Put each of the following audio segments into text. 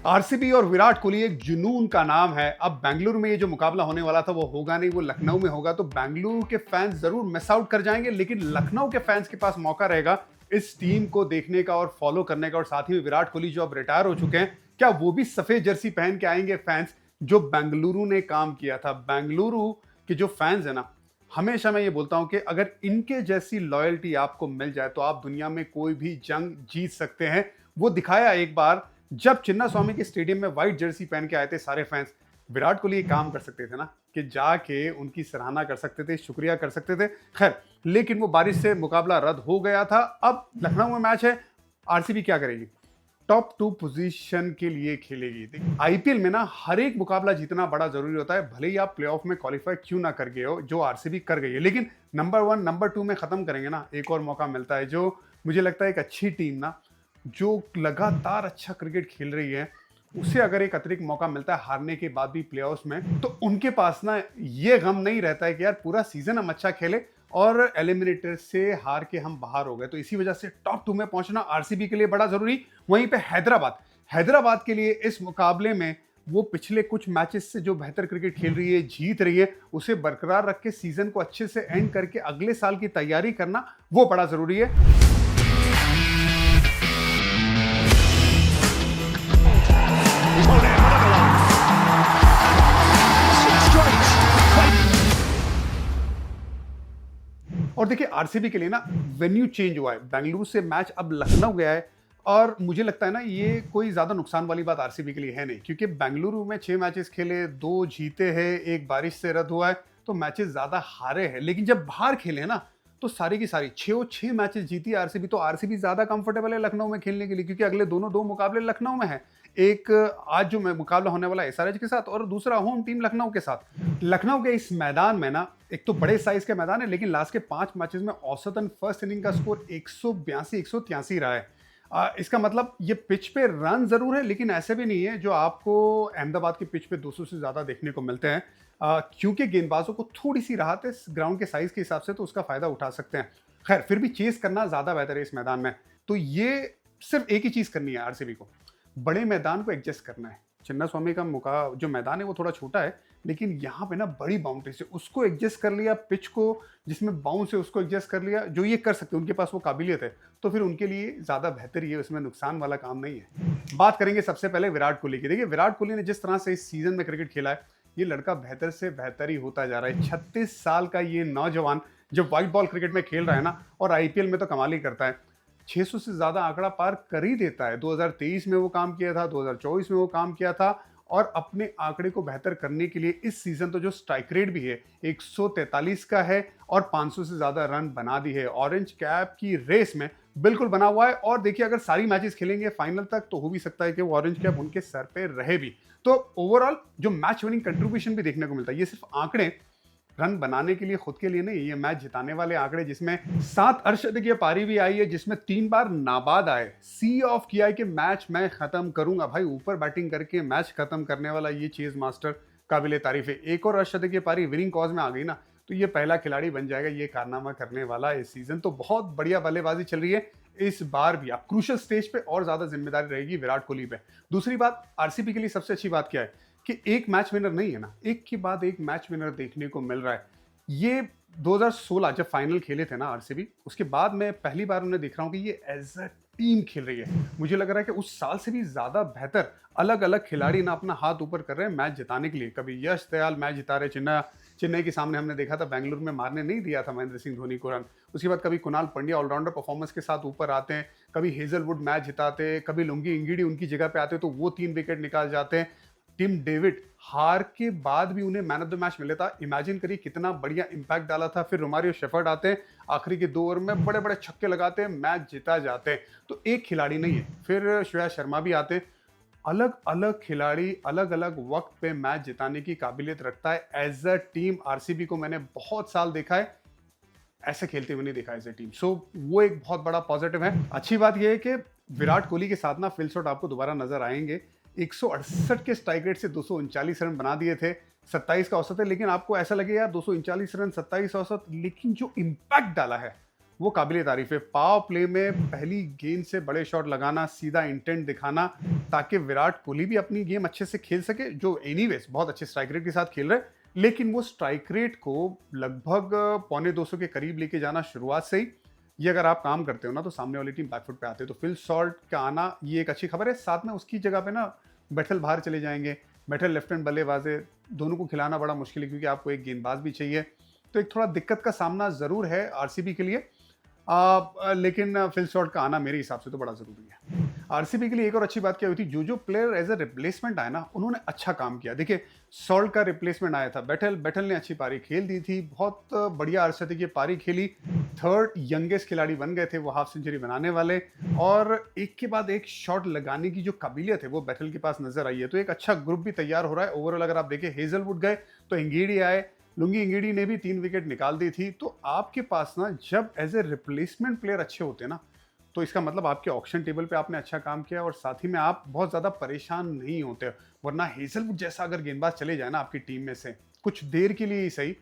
RCB और विराट कोहली एक जुनून का नाम है। अब बेंगलुरु में ये जो मुकाबला होने वाला था वो होगा नहीं, वो लखनऊ में होगा। तो बेंगलुरु के फैंस जरूर मिस आउट कर जाएंगे, लेकिन लखनऊ के फैंस के पास मौका रहेगा इस टीम को देखने का और फॉलो करने का। और साथ ही में विराट कोहली जो अब रिटायर हो चुके हैं, क्या वो भी सफेद जर्सी पहन के आएंगे फैंस जो बेंगलुरु ने काम किया था। बेंगलुरु के जो फैंस है ना, हमेशा मैं ये बोलता हूं कि अगर इनके जैसी लॉयल्टी आपको मिल जाए तो आप दुनिया में कोई भी जंग जीत सकते हैं। वो दिखाया एक बार जब चिन्ना स्वामी के स्टेडियम में व्हाइट जर्सी पहन के आए थे सारे फैंस। विराट कोहली एक काम कर सकते थे ना कि जाके उनकी सराहना कर सकते थे, शुक्रिया कर सकते थे। खैर, लेकिन वो बारिश से मुकाबला रद्द हो गया था। अब लखनऊ में मैच है। आरसीबी क्या करेगी? टॉप 2 पोजीशन के लिए खेलेगी। देखिए, आईपीएल में ना हर एक मुकाबला जीतना बड़ा जरूरी होता है, भले ही आप प्लेऑफ में क्वालिफाई क्यों ना कर गए हो, जो आरसीबी कर गई है। लेकिन नंबर 1 नंबर 2 में खत्म करेंगे ना, एक और मौका मिलता है। जो मुझे लगता है एक अच्छी टीम ना, जो लगातार अच्छा क्रिकेट खेल रही है, उसे अगर एक अतिरिक्त मौका मिलता है हारने के बाद भी प्लेऑफ्स में, तो उनके पास ना ये गम नहीं रहता है कि यार पूरा सीजन हम अच्छा खेले और एलिमिनेटर से हार के हम बाहर हो गए। तो इसी वजह से टॉप 2 में पहुंचना आरसीबी के लिए बड़ा जरूरी। वहीं पे हैदराबाद के लिए इस मुकाबले में वो पिछले कुछ मैचेस से जो बेहतर क्रिकेट खेल रही है, जीत रही है, उसे बरकरार रख के सीजन को अच्छे से एंड करके अगले साल की तैयारी करना वो बड़ा जरूरी है। और देखिए, आरसीबी के लिए ना वेन्यू चेंज हुआ है। बेंगलुरु से मैच अब लखनऊ गया है और मुझे लगता है ना ये कोई ज्यादा नुकसान वाली बात आरसीबी के लिए है नहीं, क्योंकि बेंगलुरु में 6 मैचेस खेले, 2 जीते हैं, एक बारिश से रद्द हुआ है, तो मैचेस ज्यादा हारे हैं। लेकिन जब बाहर खेले ना, तो सारी की सारी 6 मैचेस जीती आरसीबी। तो आरसीबी ज्यादा कंफर्टेबल है लखनऊ में खेलने के लिए, क्योंकि अगले दो मुकाबले लखनऊ में है। एक आज जो मुकाबला होने वाला है एसआरएच के साथ, और दूसरा होम टीम लखनऊ के साथ। लखनऊ के इस मैदान में ना, एक तो बड़े साइज का मैदान है, लेकिन लास्ट के 5 मैचेस में औसतन फर्स्ट इनिंग का स्कोर 182 183 रहा है। इसका मतलब ये पिच पे रन जरूर है, लेकिन ऐसे भी नहीं है जो आपको अहमदाबाद की पिच पे 200 से ज्यादा देखने को मिलते हैं। क्योंकि गेंदबाजों को थोड़ी सी राहत है ग्राउंड के साइज के हिसाब से, तो उसका फायदा उठा सकते हैं। खैर, फिर भी चेस करना ज्यादा बेहतर है इस मैदान में। तो ये सिर्फ एक ही चीज करनी है आरसीबी को, बड़े मैदान को एडजस्ट करना है। चिन्ना स्वामी का जो मैदान है वो थोड़ा छोटा है, लेकिन यहाँ पे ना बड़ी बाउंड्री से उसको एडजस्ट कर लिया, पिच को जिसमें बाउंस है उसको एडजस्ट कर लिया। जो ये कर सकते हैं, उनके पास वो काबिलियत है, तो फिर उनके लिए ज़्यादा बेहतर ही है, उसमें नुकसान वाला काम नहीं है। बात करेंगे सबसे पहले विराट कोहली की। देखिए, विराट कोहली ने जिस तरह से इस सीजन में क्रिकेट खेला है, ये लड़का बेहतर से बेहतर ही होता जा रहा है। 36 साल का ये नौजवान जब व्हाइट बॉल क्रिकेट में खेल रहा है ना, और आईपीएल में तो कमाल ही करता है। 600 से ज्यादा आंकड़ा पार कर ही देता है। 2023 में वो काम किया था, 2024 में वो काम किया था, और अपने आंकड़े को बेहतर करने के लिए इस सीजन तो जो स्ट्राइक रेट भी है 143 का है, और 500 से ज्यादा रन बना दी है। ऑरेंज कैप की रेस में बिल्कुल बना हुआ है। और देखिए, अगर सारी मैचेस खेलेंगे फाइनल तक, तो हो भी सकता है कि वो ऑरेंज कैप उनके सर पे रहे भी। तो ओवरऑल जो मैच विनिंग कंट्रीब्यूशन भी देखने को मिलता है, ये सिर्फ आंकड़े रन बनाने के लिए खुद के लिए नहीं, ये मैच जिताने वाले आंकड़े, जिसमें 7 अर्धशतकीय पारी भी आई है, जिसमें 3 बार नाबाद आए, सी ऑफ किया है कि मैच मैं खत्म करूंगा। भाई, ऊपर बैटिंग करके मैच खत्म करने वाला ये चेज मास्टर काबिले तारीफ है। एक और अर्धशतकीय पारी विनिंग कॉज में आ गई ना, तो ये पहला खिलाड़ी बन जाएगा ये कारनामा करने वाला इस सीजन। तो बहुत बढ़िया बल्लेबाजी चल रही है इस बार भी। अब क्रूशियल स्टेज पे और ज्यादा जिम्मेदारी रहेगी विराट कोहली पे। दूसरी बात, आरसीबी के लिए सबसे अच्छी बात क्या है कि एक मैच विनर नहीं है ना, एक के बाद एक मैच विनर देखने को मिल रहा है। ये 2016 जब फाइनल खेले थे ना आरसीबी, उसके बाद मैं पहली बार उन्हें देख रहा हूं कि ये एज अ टीम खेल रही है। मुझे लग रहा है कि उस साल से भी ज्यादा बेहतर अलग अलग खिलाड़ी ना अपना हाथ ऊपर कर रहे हैं मैच जिताने के लिए। कभी यश दयाल मैच जिता रहे, चेन्नई के सामने हमने देखा था, बेंगलुरु में मारने नहीं दिया था महेंद्र सिंह धोनी को रन। उसके बाद कभी कुणाल पंड्या ऑलराउंडर परफॉर्मेंस के साथ ऊपर आते हैं, कभी हेजलवुड मैच जिताते, कभी लुंगी इंगिडी उनकी जगह पे आते तो वो 3 विकेट निकाल जाते हैं। टिम डेविड हार के बाद भी उन्हें मैन ऑफ द मैच मिला था। इमेजिन करिए कितना बढ़िया इंपैक्ट डाला था। फिर रोमारियो शेफर्ड आते हैं, आखिरी के 2 ओवर में बड़े बड़े छक्के लगाते हैं, मैच जीता जाते हैं। तो एक खिलाड़ी नहीं है। फिर श्रेयस शर्मा भी आते हैं। अलग अलग खिलाड़ी अलग अलग वक्त पे मैच जिताने की काबिलियत रखता है। एज अ टीम आरसीबी को मैंने बहुत साल देखा है, ऐसे खेलते हुए नहीं देखा एज ए टीम। सो वो एक बहुत बड़ा पॉजिटिव है। अच्छी बात यह है कि विराट कोहली के साथ ना फिल शॉट आपको दोबारा नजर आएंगे। 168 के स्ट्राइक रेट से 239 रन बना दिए थे, 27 का औसत है। लेकिन आपको ऐसा लगे यार 239 रन 27 औसत, लेकिन जो इंपैक्ट डाला है वो काबिले तारीफ है। पावर प्ले में पहली गेंद से बड़े शॉट लगाना, सीधा इंटेंट दिखाना, ताकि विराट कोहली भी अपनी गेम अच्छे से खेल सके, जो एनीवेज बहुत अच्छे स्ट्राइक रेट के साथ खेल रहे हैं, लेकिन वो स्ट्राइक रेट को लगभग पौने 200 के करीब लेके जाना शुरुआत से ही, ये अगर आप काम करते हो ना तो सामने वाली टीम बैकफुट पे आते हैं। तो फिल सॉल्ट का आना ये एक अच्छी खबर है। साथ में उसकी जगह पे ना बैटल बाहर चले जाएंगे, बैटल लेफ्ट हैंड बल्लेबाज है, दोनों को खिलाना बड़ा मुश्किल है क्योंकि आपको एक गेंदबाज भी चाहिए। तो एक थोड़ा दिक्कत का सामना जरूर है आरसीबी के लिए, लेकिन फिल सॉल्ट का आना मेरे हिसाब से तो बड़ा जरूरी है। आरसीबी के लिए एक और अच्छी बात क्या हुई थी, जो प्लेयर एज ए रिप्लेसमेंट आए ना उन्होंने अच्छा काम किया। देखिए सॉल्ट का रिप्लेसमेंट आया था बैटल ने अच्छी पारी खेल दी थी, बहुत बढ़िया अर्धशतकीय पारी खेली, थर्ड यंगेस्ट खिलाड़ी बन गए थे वो हाफ सेंचुरी बनाने वाले, और एक के बाद एक शॉट लगाने की जो काबिलियत है वो बैटल के पास नजर आई है। तो एक अच्छा ग्रुप भी तैयार हो रहा है। ओवरऑल अगर आप देखें, हेजलवुड गए तो इंगेडी आए, लुंगी इंगेडी ने भी 3 विकेट निकाल दी थी। तो आपके पास ना जब एज ए रिप्लेसमेंट प्लेयर अच्छे होते हैं ना, तो इसका मतलब आपके ऑक्शन टेबल पे आपने अच्छा काम किया और साथ ही में आप बहुत ज़्यादा परेशान नहीं होते। वरना हेजलवुड जैसा अगर गेंदबाज चले जाए ना आपकी टीम में से, कुछ देर के लिए ही सही,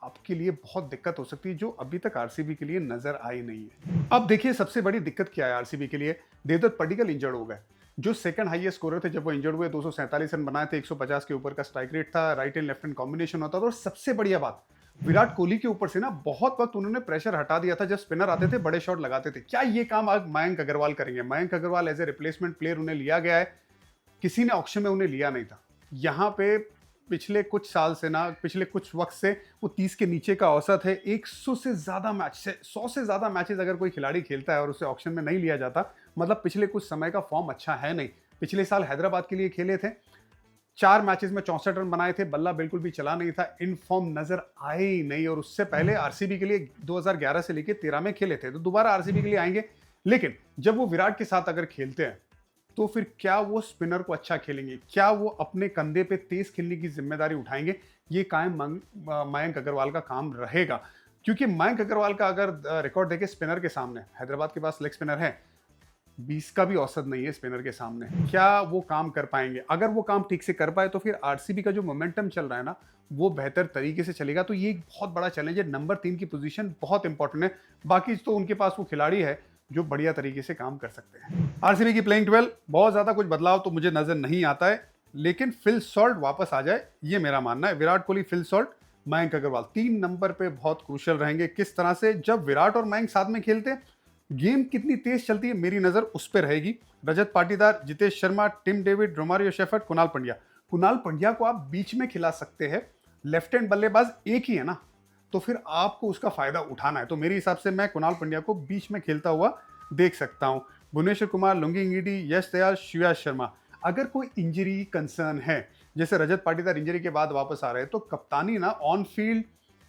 आपके लिए बहुत दिक्कत हो सकती है, जो अभी तक आरसीबी के लिए नजर आई नहीं है। अब देखिए सबसे बड़ी दिक्कत क्या है आरसीबी के लिए, देवदत्त पडिक्कल इंजर्ड हो गए, जो सेकंड हाईएस्ट स्कोरर थे जब वो इंजर्ड हुए। 247 रन बनाए थे, 150 के ऊपर का स्ट्राइक रेट था, right and left hand combination होता था। और सबसे बढ़िया बात, विराट कोहली के ऊपर से ना बहुत वक्त उन्होंने प्रेशर हटा दिया था। जब स्पिनर आते थे बड़े शॉट लगाते थे। क्या ये काम आज मयंक अग्रवाल करेंगे? Mayank Agarwal as a replacement player उन्हें लिया गया है, किसी ने ऑक्शन में उन्हें लिया नहीं था। यहाँ पे पिछले कुछ साल से ना, पिछले कुछ वक्त से वो 30 के नीचे का औसत है। 100 से ज्यादा मैच से 100 से ज्यादा मैचेस अगर कोई खिलाड़ी खेलता है और उसे ऑक्शन में नहीं लिया जाता, मतलब पिछले कुछ समय का फॉर्म अच्छा है नहीं। पिछले साल हैदराबाद के लिए खेले थे, 4 मैचेस में 64 रन बनाए थे, बल्ला बिल्कुल भी चला नहीं था, इन फॉर्म नजर आए ही नहीं। और उससे पहले आरसीबी के लिए 2011 से लेकर 13 में खेले थे, तो दोबारा आरसीबी के लिए आएंगे। लेकिन जब वो विराट के साथ अगर खेलते हैं तो फिर क्या वो स्पिनर को अच्छा खेलेंगे? क्या वो अपने कंधे पे तेज खेलने की जिम्मेदारी उठाएंगे? ये कायम मयंक अग्रवाल का काम रहेगा, क्योंकि मयंक अग्रवाल का अगर रिकॉर्ड देखे स्पिनर के सामने, हैदराबाद के पास लेग स्पिनर है, 20 का भी औसत नहीं है स्पिनर के सामने। क्या वो काम कर पाएंगे? अगर वो काम ठीक से कर पाए तो फिर आरसीबी का जो मोमेंटम चल रहा है ना, वो बेहतर तरीके से चलेगा। तो ये एक बहुत बड़ा चैलेंज है। नंबर 3 की पोजीशन बहुत इंपॉर्टेंट है। बाकी तो उनके पास वो खिलाड़ी है जो बढ़िया तरीके से काम कर सकते हैं। आरसीबी की प्लेइंग 12 बहुत ज्यादा कुछ बदलाव तो मुझे नजर नहीं आता है, लेकिन फिल सॉल्ट वापस आ जाए ये मेरा मानना है। Virat Kohli, Phil Salt, Mayank Agarwal 3 number पे बहुत क्रूशियल रहेंगे। किस तरह से जब विराट और मयंक साथ में खेलते हैं, गेम कितनी तेज चलती है, मेरी नजर उस पर रहेगी। Rajat Patidar, Jitesh Sharma, Tim David, Romario Shepherd, Kunal Pandya. Kunal Pandya को आप बीच में खिला सकते हैं, लेफ्ट हैंड बल्लेबाज एक ही है ना, तो फिर आपको उसका फायदा उठाना है। तो मेरे हिसाब से मैं कुणाल पंड्या को बीच में खेलता हुआ देख सकता हूं। भुवनेश्वर कुमार, लुंगी इंगीडी, यश दयाल, श्रेयस शर्मा। अगर कोई इंजरी कंसर्न है, जैसे रजत पाटीदार इंजरी के बाद वापस आ रहे हैं, तो कप्तानी ना ऑन फील्ड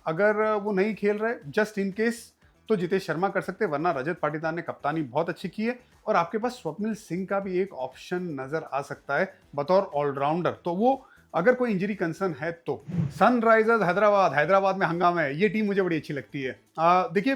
अगर वो नहीं खेल रहे, जस्ट इन केस, तो जितेश शर्मा कर सकते हैं। वरना रजत पाटीदार ने कप्तानी बहुत अच्छी की है। और आपके पास स्वप्निल सिंह का भी एक ऑप्शन नजर आ सकता है बतौर ऑलराउंडर। तो वो अगर कोई इंजरी कंसर्न है तो सनराइजर्स हैदराबाद में हंगामा है, ये टीम मुझे बड़ी अच्छी लगती है। देखिए,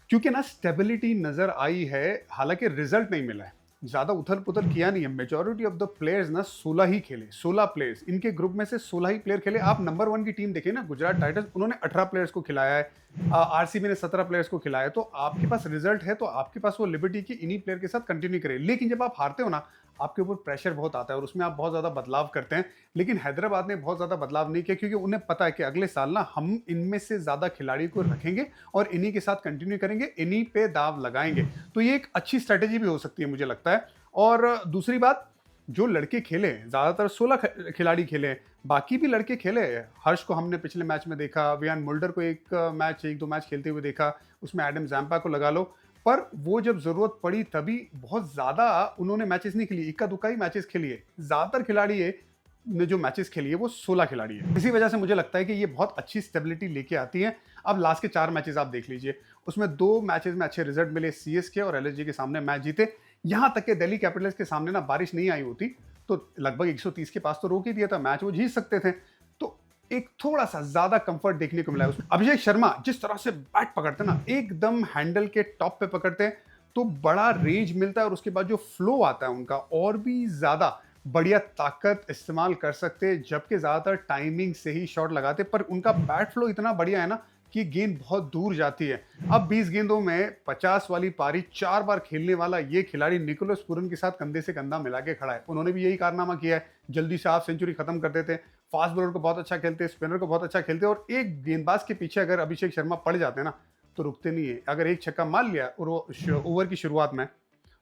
क्योंकि ना स्टेबिलिटी नजर आई है, हालांकि रिजल्ट नहीं मिला है, ज्यादा उथल पुथल किया नहीं है। मेजॉरिटी ऑफ द प्लेयर्स ना 16 ही खेले, 16 प्लेयर्स, इनके ग्रुप में से 16 ही प्लेयर खेले। आप नंबर 1 की टीम देखें ना, गुजरात टाइटंस, उन्होंने 18 प्लेयर्स को खिलाया है, आरसीबी ने 17 प्लेयर्स को खिलाया है। तो आपके पास रिजल्ट है, तो आपके पास वो लिबर्टी की इन्हीं प्लेयर के साथ कंटिन्यू करें। लेकिन जब आप हारते हो ना, आपके ऊपर प्रेशर बहुत आता है और उसमें आप बहुत ज्यादा बदलाव करते हैं। लेकिन हैदराबाद ने बहुत ज्यादा बदलाव नहीं किया, क्योंकि उन्हें पता है कि अगले साल ना हम इनमें से ज्यादा खिलाड़ी को रखेंगे और इन्हीं के साथ कंटिन्यू करेंगे, इन्हीं पे दाव लगाएंगे। तो ये एक अच्छी स्ट्रेटेजी भी हो सकती है मुझे लगता है। और दूसरी बात, जो लड़के खेले, ज्यादातर 16 खिलाड़ी खेले, बाकी भी लड़के खेले। हर्ष को हमने पिछले मैच में देखा, वियान मुल्डर को एक दो मैच खेलते हुए देखा, उसमें एडम जैम्पा को लगा लो, पर वो जब जरूरत पड़ी तभी बहुत ज्यादा उन्होंने मैचेस नहीं खेली, इक्का दुक्का ही मैचेस खेली है। ज्यादातर खिलाड़ी ने जो मैचेस खेली है वो 16 खिलाड़ी है। इसी वजह से मुझे लगता है कि ये बहुत अच्छी स्टेबिलिटी लेके आती है। अब लास्ट के 4 मैचेस आप देख लीजिए, उसमें 2 मैचेस में अच्छे रिजल्ट मिले, सीएसके और एलएसजी के सामने मैच जीते। यहां तक कि दिल्ली कैपिटल्स के सामने ना बारिश नहीं आई होती तो लगभग 130 के पास तो रोक ही दिया था मैच, वो जीत सकते थे। तो एक थोड़ा सा ज्यादा कंफर्ट देखने को मिला है उसमें। अभिषेक शर्मा जिस तरह से बैट पकड़ते हैं ना, एकदम हैंडल के टॉप पे पकड़ते हैं, तो बड़ा रेंज मिलता है और उसके बाद जो फ्लो आता है उनका, और भी ज्यादा बढ़िया ताकत इस्तेमाल कर सकते हैं। जबकि ज्यादातर टाइमिंग से ही शॉट लगाते, पर उनका बैट फ्लो इतना बढ़िया है ना कि गेंद बहुत दूर जाती है। अब 20 गेंदों में 50 वाली पारी 4 बार खेलने वाला ये खिलाड़ी निकोलस पूरन के साथ कंधे से कंधा मिला के खड़ा है। उन्होंने भी यही कारनामा किया है, जल्दी से हाफ सेंचुरी खत्म कर देते हैं। फास्ट बॉलर को बहुत अच्छा खेलते हैं, स्पिनर को बहुत अच्छा खेलते हैं, और एक गेंदबाज के पीछे अगर अभिषेक शर्मा पड़ जाते हैं ना तो रुकते नहीं है। अगर एक छक्का मार लिया और वो ओवर की शुरुआत में,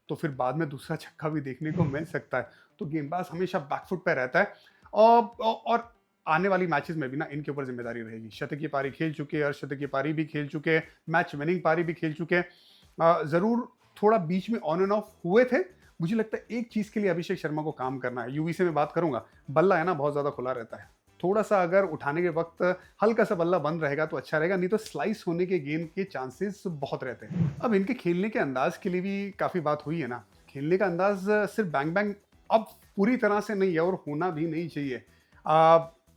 तो फिर बाद में दूसरा छक्का भी देखने को मिल सकता है। तो गेंदबाज हमेशा बैकफुट पे रहता है, और आने वाली मैचेस में भी ना इनके ऊपर जिम्मेदारी रहेगी। शतकीय पारी खेल चुके हैं, अर्धशतकीय पारी भी खेल चुके हैं, मैच विनिंग पारी भी खेल चुके हैं। जरूर थोड़ा बीच में ऑन एंड ऑफ हुए थे। मुझे लगता है एक चीज के लिए अभिषेक शर्मा को काम करना है। यूवी से मैं बात करूंगा, बल्ला है ना बहुत ज्यादा खुला रहता है, थोड़ा सा अगर उठाने के वक्त हल्का सा बल्ला बंद रहेगा तो अच्छा रहेगा, नहीं तो स्लाइस होने के गेंद के चांसेस बहुत रहते हैं। अब इनके खेलने के अंदाज के लिए भी काफी बात हुई है ना। खेलने का अंदाज सिर्फ बैंग बैंग अब पूरी तरह से नहीं है, और होना भी नहीं चाहिए।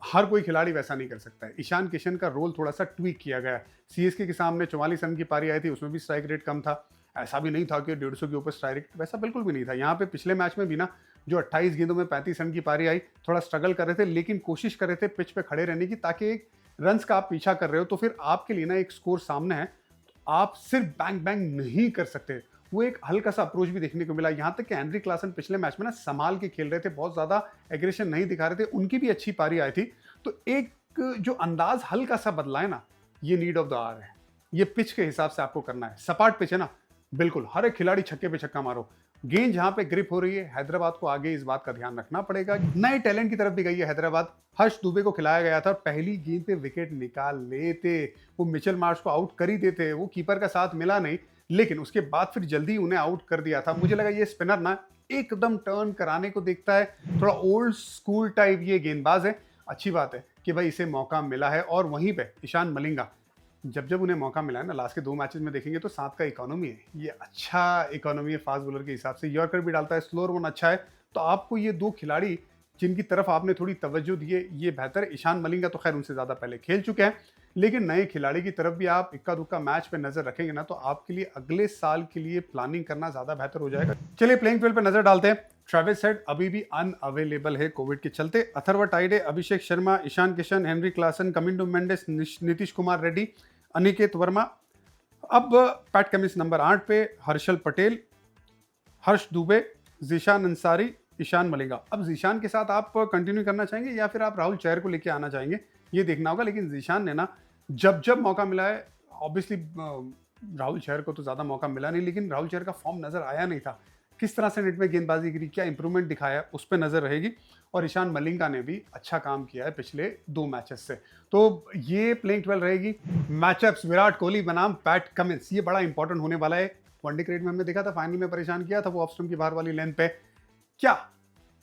हर कोई खिलाड़ी वैसा नहीं कर सकता है। ईशान किशन का रोल थोड़ा सा ट्वीक किया गया है। सीएसके के सामने 44 रन की पारी आई थी, उसमें भी स्ट्राइक रेट कम था। ऐसा भी नहीं था कि 150 के ऊपर स्ट्राइक रेट, वैसा बिल्कुल भी नहीं था। यहाँ पे पिछले मैच में भी ना जो 28 गेंदों में 35 रन की पारी आई, थोड़ा स्ट्रगल कर रहे थे, लेकिन कोशिश कर रहे थे पिच पे खड़े रहने की, ताकि एक रन्स का आप पीछा कर रहे हो तो फिर आपके लिए ना एक स्कोर सामने है, तो आप सिर्फ बैंग बैंग नहीं कर सकते। वो एक हल्का सा अप्रोच भी देखने को मिला। यहाँ तक कि हेनरी क्लासन पिछले मैच में ना संभाल के खेल रहे थे, बहुत ज्यादा एग्रेशन नहीं दिखा रहे थे, उनकी भी अच्छी पारी आई थी। तो एक जो अंदाज हल्का सा बदला है ना, ये नीड ऑफ द आवर है। ये पिच के हिसाब से आपको करना है। सपाट पिच है ना, बिल्कुल हर एक खिलाड़ी छक्के पे छक्का मारो। गेंद जहां पे ग्रिप हो रही है, हैदराबाद को आगे इस बात का ध्यान रखना पड़ेगा। नए टैलेंट की तरफ भी गई है हैदराबाद। हर्ष दुबे को खिलाया गया था और पहली गेंद पे विकेट निकाल लेते, वो मिचेल मार्श को आउट कर ही देते। वो कीपर का साथ मिला नहीं, लेकिन उसके बाद फिर जल्दी उन्हें आउट कर दिया था। मुझे लगा ये स्पिनर ना एकदम टर्न कराने को देखता है, थोड़ा ओल्ड स्कूल टाइप ये गेंदबाज है। अच्छी बात है कि भाई इसे मौका मिला है। और वहीं पे ईशान मलिंगा, जब जब उन्हें मौका मिला है ना, लास्ट के 2 मैचेस में देखेंगे तो 7 का इकोनॉमी है। ये अच्छा इकोनॉमी है फास्ट बॉलर के हिसाब से। यॉर्कर भी डालता है, स्लोअर वन अच्छा है। तो आपको ये 2 खिलाड़ी जिनकी तरफ आपने थोड़ी तवज्जो दी है, ये बेहतर है। ईशान मलिंगा तो खैर उनसे ज़्यादा पहले खेल चुके हैं, लेकिन नए खिलाड़ी की तरफ भी आप इक्का दुक्का मैच पे नजर रखेंगे ना, तो आपके लिए अगले साल के लिए प्लानिंग करना ज़्यादा बेहतर हो जाएगा। चलिए प्लेइंग फील्ड पे नजर डालते हैं। ट्रेविस हेड अभी भी अनअवेलेबल है कोविड के चलते। Atharva टाइडे, Abhishek Sharma, Ishan Kishan, Henry Klaasen, Kamindu Mendis, Nitish Kumar Reddy, Aniket Verma. अब पैट कमिंस नंबर 8 पे, हर्षल पटेल, हर्ष दुबे, जीशान अंसारी, ईशान मलिंगा। अब जीशान के साथ आप कंटिन्यू करना चाहेंगे या फिर आप राहुल चहर को लेके आना चाहेंगे, ये देखना होगा। लेकिन जीशान ने ना जब जब मौका मिला है, ऑब्वियसली राहुल चहर को तो ज़्यादा मौका मिला नहीं, लेकिन राहुल चहर का फॉर्म नज़र आया नहीं था। किस तरह से नेट में गेंदबाजी करी, क्या इंप्रूवमेंट दिखाया, उस पर नज़र रहेगी। और ईशान मलिंगा ने भी अच्छा काम किया है पिछले 2 मैचेस से। तो ये प्लेइंग 12 रहेगी। मैचअप्स विराट कोहली बनाम पैट कमिंस, ये बड़ा इंपॉर्टेंट होने वाला है। वनडे क्रिकेट में हमने देखा था, फाइनल में परेशान किया था वो ऑफ स्टंप की बाहर वाली लेंथ पे। क्या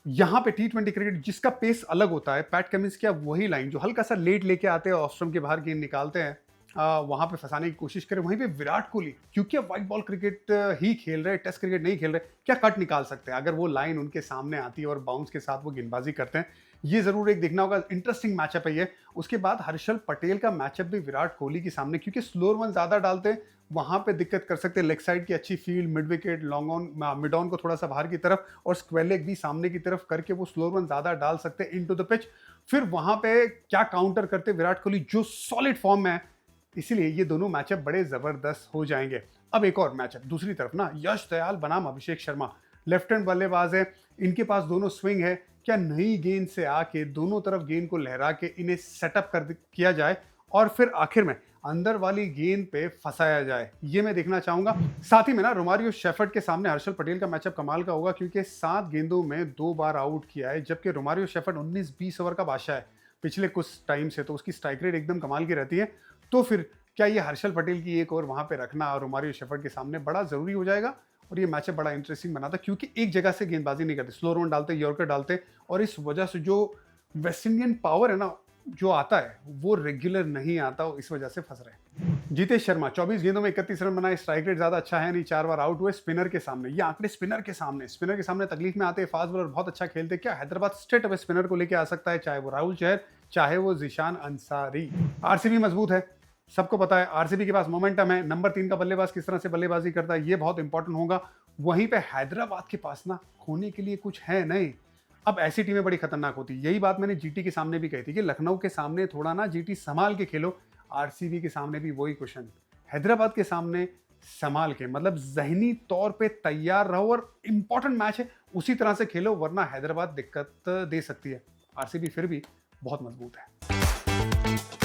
यहाँ पे T20 क्रिकेट जिसका पेस अलग होता है, पैट कमिंस क्या वही लाइन जो हल्का सा लेट लेके आते हैं, ऑफ स्टंप के बाहर गेंद निकालते हैं, वहां पे फंसाने की कोशिश करें। वहीं पे विराट कोहली क्योंकि अब व्हाइट बॉल क्रिकेट ही खेल रहे हैं, टेस्ट क्रिकेट नहीं खेल रहे, क्या कट निकाल सकते हैं अगर वो लाइन उनके सामने आती है और बाउंस के साथ वो गेंदबाजी करते हैं। ये जरूर एक देखना होगा, इंटरेस्टिंग मैचअप है ये। उसके बाद हर्षल पटेल का मैचअप भी विराट कोहली के सामने, क्योंकि स्लोअर वन ज्यादा डालते हैं, वहां पे दिक्कत कर सकते हैं। लेग साइड की अच्छी field, mid wicket, long on, mid on को थोड़ा सा बाहर की तरफ और स्क्वायर लेग भी सामने की तरफ करके वो स्लोअर वन ज्यादा डाल सकते हैं इनटू द पिच। फिर वहां पे क्या काउंटर करते विराट कोहली जो सॉलिड फॉर्म में है। इसीलिए ये दोनों मैचअप बड़े जबरदस्त हो जाएंगे। अब एक और मैचअप दूसरी तरफ ना, यश दयाल बनाम अभिषेक शर्मा, लेफ्ट हैंड बल्लेबाज है, इनके पास दोनों स्विंग है। क्या नई गेंद से आके दोनों तरफ गेंद को लहरा के इन्हें सेटअप किया जाए और फिर आखिर में अंदर वाली गेंद पे फंसाया जाए, ये मैं देखना चाहूंगा। साथ ही में ना रोमारियो शेफर्ड के सामने हर्षल पटेल का मैचअप कमाल का होगा, क्योंकि 7 गेंदों में 2 बार आउट किया है, जबकि रोमारियो शेफर्ड 19-20 ओवर का बादशाह है पिछले कुछ टाइम से, तो उसकी स्ट्राइक रेट एकदम कमाल की रहती है। तो फिर क्या ये हर्षल पटेल की एक ओवर वहां पे रखना और रोमारियो शेफर्ड के सामने बड़ा जरूरी हो जाएगा, और ये मैचअप बड़ा इंटरेस्टिंग बनाता, क्योंकि एक जगह से गेंदबाजी नहीं करते, स्लो रन डालते, यॉर्कर डालते, और इस वजह से जो वेस्ट इंडियन पावर है ना जो आता है वो रेगुलर नहीं आता, इस वजह से फंस रहे। जीतेश शर्मा 24 गेंदों में 31 रन बनाए, स्ट्राइक रेट ज्यादा अच्छा है नहीं, 4 बार आउट हुए स्पिनर के सामने। ये आंकड़े स्पिनर के सामने तकलीफ में आते हैं। फास्ट बॉलर बहुत अच्छा खेलते, क्या हैदराबाद स्ट्रेट अवे स्पिनर को लेकर आ सकता है, चाहे वो राहुल चहर, चाहे वो जीशान अंसारी। आरसीबी मजबूत है, सबको पता है आरसीबी के पास मोमेंटम है। नंबर 3 का बल्लेबाज किस तरह से बल्लेबाजी करता है ये बहुत इंपॉर्टेंट होगा। वहीं पे हैदराबाद के पास ना खोने के लिए कुछ है नहीं। अब ऐसी टीमें बड़ी खतरनाक होती है, यही बात मैंने जीटी के सामने भी कही थी कि लखनऊ के सामने थोड़ा ना जीटी संभाल के खेलो। आरसीबी के सामने भी वही क्वेश्चन, हैदराबाद के सामने संभाल के, मतलब जहनी तौर पे तैयार रहो और इंपॉर्टेंट मैच है उसी तरह से खेलो, वरना हैदराबाद दिक्कत दे सकती है। आरसीबी फिर भी बहुत मजबूत है।